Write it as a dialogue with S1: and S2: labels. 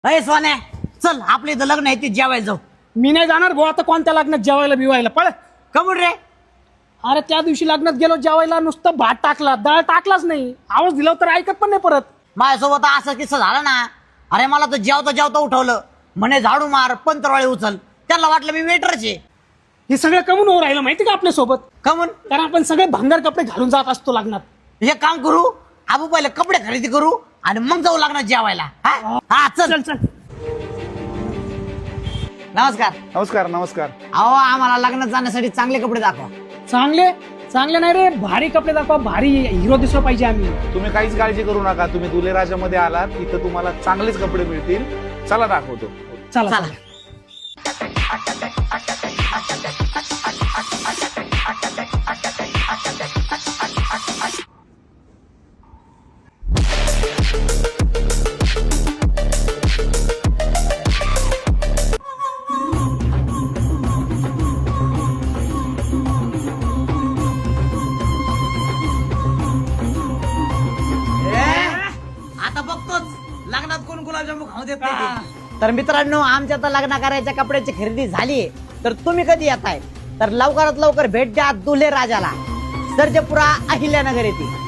S1: अय सोन्या, चल आपल्या इथं लग्न आहे ते जेवायला जाऊ.
S2: मी नाही जाणार भाऊ आता कोणत्या लग्नात जेवायला बिवायला पळ.
S1: कमून रे?
S2: अरे त्या दिवशी लग्नात गेलो जेवायला नुसतं भात टाकला डाळ टाकलाच नाही. आवाज दिला तर ऐकत पण नाही परत.
S1: माझ्यासोबत असा किस्सा झाला ना. अरे मला तर जेवता जेवता उठवलं, म्हणे झाडू मार पंतरवाळे उचल. त्यांना वाटलं मी वेटरच आहे.
S2: हे सगळं कमून होऊ राहिलं माहिती का आपल्या सोबत.
S1: कमून?
S2: कारण आपण सगळे भंगार कपडे घालून जात असतो लग्नात.
S1: हे काम करू, आपण पहिले कपडे खरेदी करू आणि मग जाऊ लग्नात जेवायला. हा चल.
S2: चल चल.
S1: नमस्कार.
S3: नमस्कार नमस्कार.
S1: अहो आम्हाला लग्नात जाण्यासाठी चांगले कपडे दाखवा.
S2: चांगले चांगले नाही रे, भारी कपडे दाखवा. भारी हिरो दिसला पाहिजे आम्ही.
S3: तुम्ही काहीच काळजी करू नका. तुम्ही दुले राजामध्ये आलात, इथं तुम्हाला चांगलेच कपडे मिळतील. चला दाखवतो.
S2: चला
S1: चला.
S2: चला.
S1: आता बघतोच लग्नात कोण गुलाबजामुन खाऊ देत नाही ते. तर मित्रांनो, आमच्या तर लग्न करायच्या कपड्याची खरेदी झाली. तर तुम्ही कधी येताय? तर लवकरात लवकर भेट द्या दुल्हे राजाला. सर्जपुरा अहिल्यानगर येथे.